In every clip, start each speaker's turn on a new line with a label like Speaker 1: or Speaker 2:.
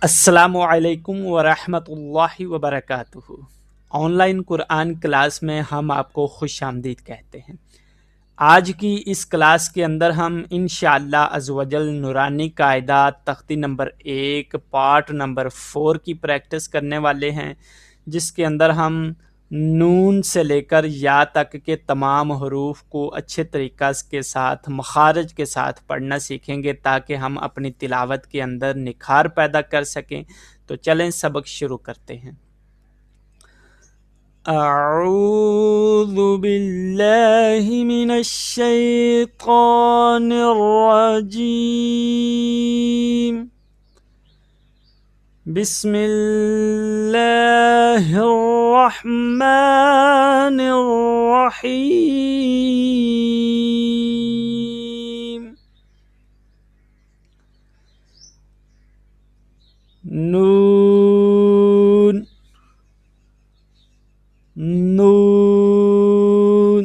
Speaker 1: السلام علیکم ورحمۃ اللہ وبرکاتہ۔ آن لائن قرآن کلاس میں ہم آپ کو خوش آمدید کہتے ہیں۔ آج کی اس کلاس کے اندر ہم انشاءاللہ عز و جل نورانی قاعدات تختی نمبر 1 پارٹ نمبر 4 کی پریکٹس کرنے والے ہیں، جس کے اندر ہم نون سے لے کر یا تک کے تمام حروف کو اچھے طریقہ کے ساتھ مخارج کے ساتھ پڑھنا سیکھیں گے تاکہ ہم اپنی تلاوت کے اندر نکھار پیدا کر سکیں۔ تو چلیں سبق شروع کرتے ہیں۔ اعوذ باللہ من الشیطان الرجیم، بسم اللہ الرحمن الرحیم۔ نون نون۔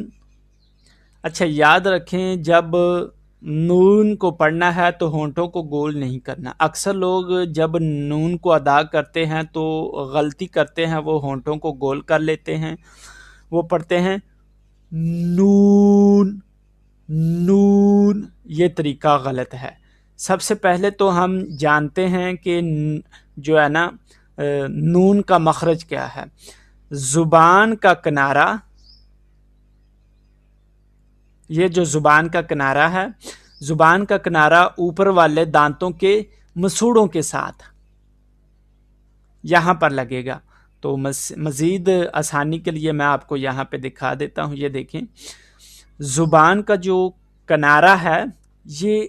Speaker 1: اچھا یاد رکھیں، جب نون کو پڑھنا ہے تو ہونٹوں کو گول نہیں کرنا۔ اکثر لوگ جب نون کو ادا کرتے ہیں تو غلطی کرتے ہیں، وہ ہونٹوں کو گول کر لیتے ہیں، وہ پڑھتے ہیں نون نون۔ یہ طریقہ غلط ہے۔ سب سے پہلے تو ہم جانتے ہیں کہ جو ہے نا نون کا مخرج کیا ہے۔ زبان کا کنارہ، یہ جو زبان کا کنارہ ہے، زبان کا کنارہ اوپر والے دانتوں کے مسوڑوں کے ساتھ یہاں پر لگے گا۔ تو مزید آسانی کے لیے میں آپ کو یہاں پہ دکھا دیتا ہوں۔ یہ دیکھیں، زبان کا جو کنارہ ہے یہ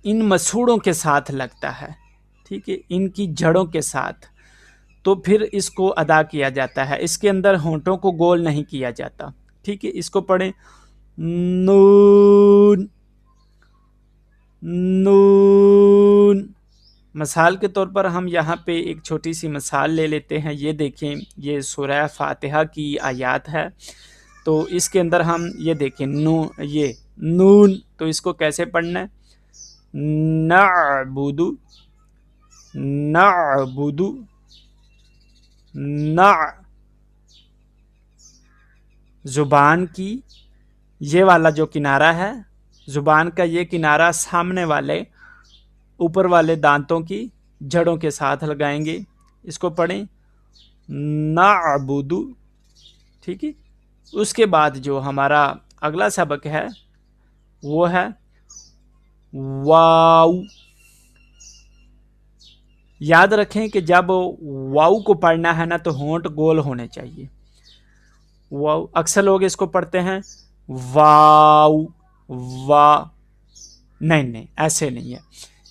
Speaker 1: ان مسوڑوں کے ساتھ لگتا ہے، ٹھیک ہے، ان کی جڑوں کے ساتھ، تو پھر اس کو ادا کیا جاتا ہے۔ اس کے اندر ہونٹوں کو گول نہیں کیا جاتا، ٹھیک ہے۔ اس کو پڑھیں نون نون۔ مثال کے طور پر ہم یہاں پہ ایک چھوٹی سی مثال لے لیتے ہیں۔ یہ دیکھیں، یہ سورہ فاتحہ کی آیات ہے، تو اس کے اندر ہم یہ دیکھیں یہ نون، تو اس کو کیسے پڑھنا ہے؟ نعبد نعبد نع۔ زبان کی یہ والا جو کنارہ ہے، زبان کا یہ کنارہ سامنے والے اوپر والے دانتوں کی جڑوں کے ساتھ لگائیں گے۔ اس کو پڑھیں نعبد، ٹھیک ہے۔ اس کے بعد جو ہمارا اگلا سبق ہے وہ ہے واو۔ یاد رکھیں کہ جب واو کو پڑھنا ہے نا تو ہونٹ گول ہونے چاہیے۔ واو، اکثر لوگ اس کو پڑھتے ہیں واو وا، نہیں ایسے نہیں ہے۔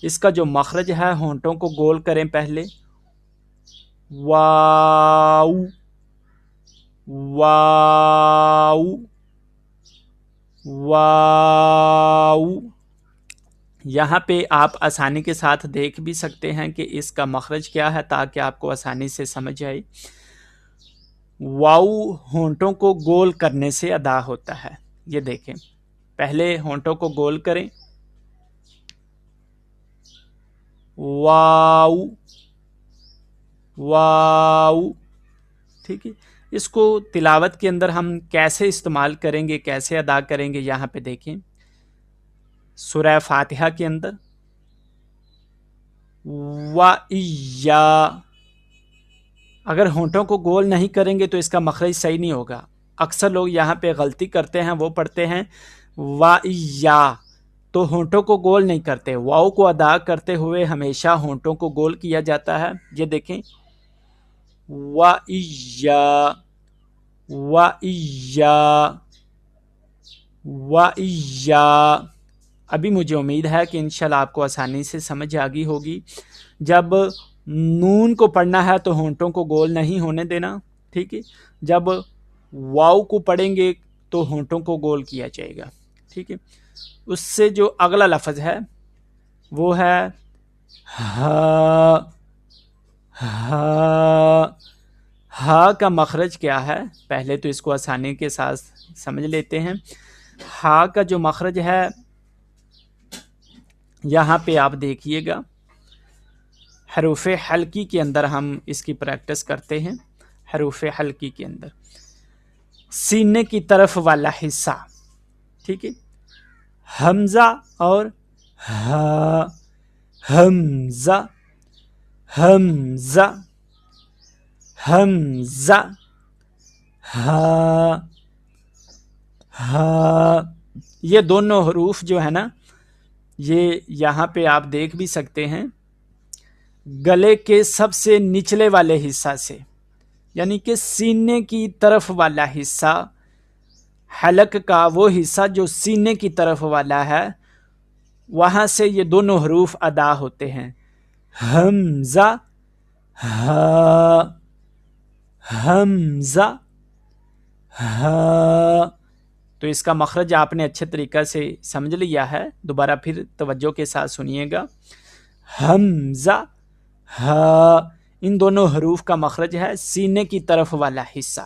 Speaker 1: اس کا جو مخرج ہے، ہونٹوں کو گول کریں پہلے، واو واو واو۔ یہاں پہ آپ آسانی کے ساتھ دیکھ بھی سکتے ہیں کہ اس کا مخرج کیا ہے تاکہ آپ کو آسانی سے سمجھ آئے۔ واو ہونٹوں کو گول کرنے سے ادا ہوتا ہے۔ یہ دیکھیں، پہلے ہونٹوں کو گول کریں، واو واو، ٹھیک ہے۔ اس کو تلاوت کے اندر ہم کیسے استعمال کریں گے، کیسے ادا کریں گے، یہاں پہ دیکھیں سورہ فاتحہ کے اندر وَإِيَّا، اگر ہونٹوں کو گول نہیں کریں گے تو اس کا مخرج صحیح نہیں ہوگا۔ اکثر لوگ یہاں پہ غلطی کرتے ہیں، وہ پڑھتے ہیں وَإِيَّا، تو ہونٹوں کو گول نہیں کرتے۔ واو کو ادا کرتے ہوئے ہمیشہ ہونٹوں کو گول کیا جاتا ہے۔ یہ دیکھیں وَإِيَّا وَإِيَّا وَإِيَّا۔ ابھی مجھے امید ہے کہ انشاءاللہ آپ کو آسانی سے سمجھ آگئی ہوگی۔ جب نون کو پڑھنا ہے تو ہونٹوں کو گول نہیں ہونے دینا، ٹھیک ہے۔ جب واو کو پڑھیں گے تو ہونٹوں کو گول کیا جائے گا، ٹھیک ہے۔ اس سے جو اگلا لفظ ہے وہ ہے ہا۔ ہا، ہا کا مخرج کیا ہے؟ پہلے تو اس کو آسانی کے ساتھ سمجھ لیتے ہیں۔ ہا کا جو مخرج ہے یہاں پہ آپ دیکھیے گا، حروف حلقی کے اندر ہم اس کی پریکٹس کرتے ہیں. حروف حلقی کے اندر سینے کی طرف والا حصہ، ٹھیک ہے، حمزہ اور ہا، حمزہ حمزہ حمزہ، ہا ہا. یہ دونوں حروف جو ہے نا، یہ یہاں پہ آپ دیکھ بھی سکتے ہیں گلے کے سب سے نچلے والے حصہ سے، یعنی کہ سینے کی طرف والا حصہ، حلق کا وہ حصہ جو سینے کی طرف والا ہے، وہاں سے یہ دونوں حروف ادا ہوتے ہیں. حمزہ ہا، حمزہ ہا. تو اس کا مخرج آپ نے اچھے طریقہ سے سمجھ لیا ہے. دوبارہ پھر توجہ کے ساتھ سنیے گا. حمزہ ہا، ان دونوں حروف کا مخرج ہے سینے کی طرف والا حصہ،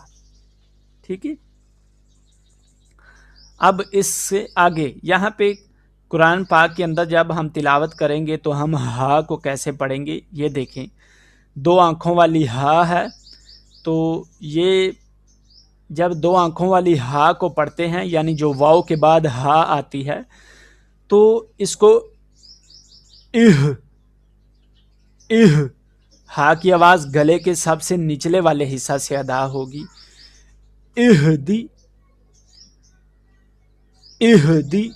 Speaker 1: ٹھیک ہے. اب اس سے آگے یہاں پہ قرآن پاک کے اندر جب ہم تلاوت کریں گے تو ہم ہا کو کیسے پڑھیں گے، یہ دیکھیں. 2 آنکھوں والی ہا ہے، تو یہ جب 2 آنکھوں والی ہا کو پڑھتے ہیں، یعنی جو واو کے بعد ہا آتی ہے، تو اس کو ہا کی آواز گلے کے سب سے نچلے والے حصہ سے ادا ہوگی. اہدی اہدی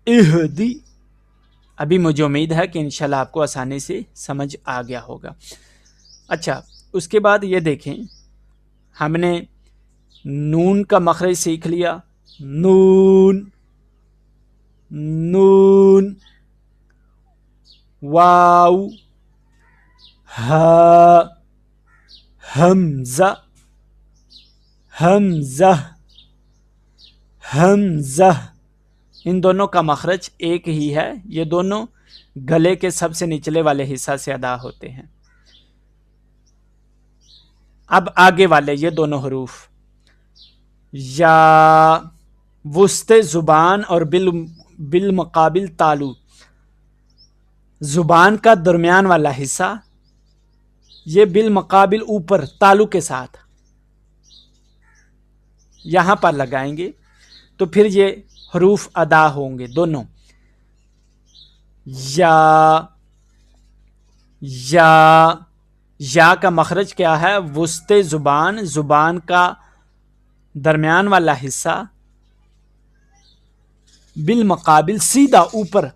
Speaker 1: اہدی. ابھی مجھے امید ہے کہ انشاءاللہ آپ کو آسانی سے سمجھ آ گیا ہوگا. اچھا، اس کے بعد یہ دیکھیں، ہم نے نون کا مخرج سیکھ لیا. نون نون، واو، ہا، حمزہ حمزہ حمزہ. ان دونوں کا مخرج ایک ہی ہے، یہ دونوں گلے کے سب سے نچلے والے حصہ سے ادا ہوتے ہیں. اب آگے والے یہ دونوں حروف، یا وسط زبان اور بالمقابل تالو، زبان کا درمیان والا حصہ، یہ بالمقابل اوپر تالو کے ساتھ یہاں پر لگائیں گے تو پھر یہ حروف ادا ہوں گے دونوں. یا یا یا کا مخرج کیا ہے؟ وسط زبان، زبان کا درمیان والا حصہ بالمقابل سیدھا اوپر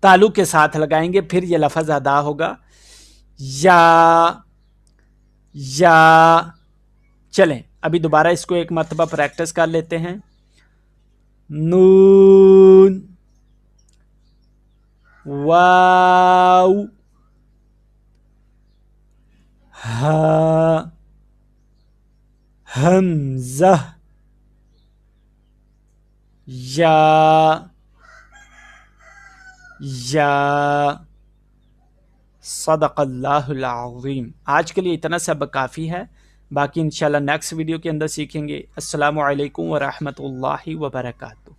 Speaker 1: تالو کے ساتھ لگائیں گے، پھر یہ لفظ ادا ہوگا. یا چلیں ابھی دوبارہ اس کو ایک مرتبہ پریکٹس کر لیتے ہیں. نون، واو، ہا، حمزہ، یا صدق اللہ العظیم. آج کے لیے اتنا سب کافی ہے، باقی انشاءاللہ نیکسٹ ویڈیو کے اندر سیکھیں گے. السلام علیکم ورحمۃ اللہ وبرکاتہ.